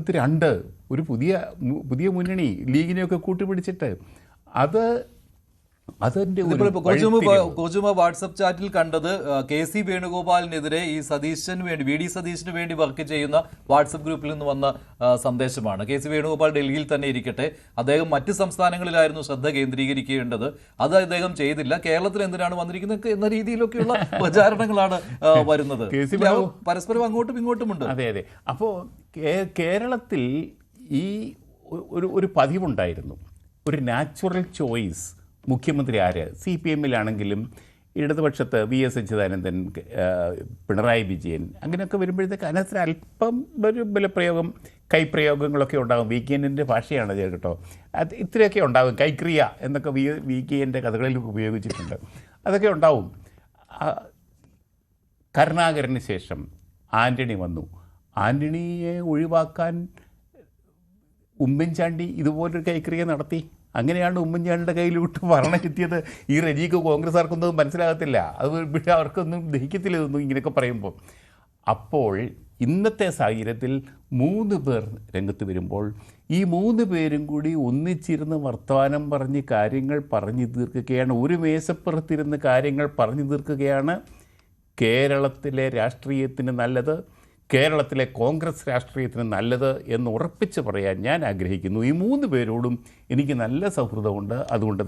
അതിനകത്ത് ഒരു പുതിയ മുന്നണി ലീഗിനെയൊക്കെ കൂട്ടുപിടിച്ചിട്ട് അതിൻ്റെ കോച്ചുമ വാട്സപ്പ് ചാറ്റിൽ കണ്ടത് KC വേണുഗോപാലിനെതിരെ ഈ VD സതീശന് വേണ്ടി വർക്ക് ചെയ്യുന്ന വാട്സപ്പ് ഗ്രൂപ്പിൽ നിന്ന് വന്ന സന്ദേശമാണ്. KC വേണുഗോപാൽ ഡൽഹിയിൽ തന്നെ ഇരിക്കട്ടെ, അദ്ദേഹം മറ്റ് സംസ്ഥാനങ്ങളിലായിരുന്നു ശ്രദ്ധ കേന്ദ്രീകരിക്കേണ്ടത്, അത് അദ്ദേഹം ചെയ്തില്ല, കേരളത്തിൽ എന്തിനാണ് വന്നിരിക്കുന്നത് എന്ന രീതിയിലൊക്കെയുള്ള പ്രചാരണങ്ങളാണ് വരുന്നത്. പരസ്പരം അങ്ങോട്ടും ഇങ്ങോട്ടുമുണ്ട്. അതെ. അപ്പോൾ കേരളത്തിൽ ഈ ഒരു പതിവുണ്ടായിരുന്നു, ഒരു നാച്ചുറൽ ചോയ്സ്. മുഖ്യമന്ത്രി ആര്? CPM-ലാണെങ്കിലും ഇടതുപക്ഷത്ത് VS അച്യുതാനന്ദൻ, പിണറായി വിജയൻ, അങ്ങനെയൊക്കെ വരുമ്പോഴത്തേക്ക് അതിനകത്ത് അല്പം ഒരു ബലപ്രയോഗം, കൈപ്രയോഗങ്ങളൊക്കെ ഉണ്ടാകും. VKൻ്റെ ഭാഷയാണ് കേട്ടോ. അത് ഇത്രയൊക്കെ ഉണ്ടാകും. കൈക്രിയ എന്നൊക്കെ VKൻ്റെ കഥകളിൽ ഉപയോഗിച്ചിട്ടുണ്ട്. അതൊക്കെ ഉണ്ടാവും. കരുണാകരന് ശേഷം ആൻ്റണി വന്നു. ആൻ്റണിയെ ഒഴിവാക്കാൻ ഉമ്മൻചാണ്ടി ഇതുപോലൊരു കൈക്രിയ നടത്തി. അങ്ങനെയാണ് ഉമ്മൻചാണ്ടിയുടെ കയ്യിലോട്ട് ഭരണം എത്തിയത്. ഈ റജിക്ക് കോൺഗ്രസ്സുകാർക്കൊന്നും മനസ്സിലാകത്തില്ല, അത് അവർക്കൊന്നും ദഹിക്കത്തില്ല ഇതൊന്നും ഇങ്ങനെയൊക്കെ പറയുമ്പോൾ. അപ്പോൾ ഇന്നത്തെ സാഹചര്യത്തിൽ 3 പേർ രംഗത്ത് വരുമ്പോൾ ഈ 3 പേരും കൂടി ഒന്നിച്ചിരുന്ന് വർത്തമാനം പറഞ്ഞ് കാര്യങ്ങൾ പറഞ്ഞു തീർക്കുകയാണ്. ഒരു മേശപ്പുറത്തിരുന്ന് കാര്യങ്ങൾ പറഞ്ഞു തീർക്കുകയാണ് കേരളത്തിലെ രാഷ്ട്രീയത്തിന് നല്ലത്, കേരളത്തിലെ കോൺഗ്രസ് രാഷ്ട്രീയത്തിന് നല്ലത് എന്ന് ഉറപ്പിച്ച് പറയാൻ ഞാൻ ആഗ്രഹിക്കുന്നു. ഈ 3 പേരോടും എനിക്ക് നല്ല സൗഹൃദമുണ്ട്. അതുകൊണ്ട്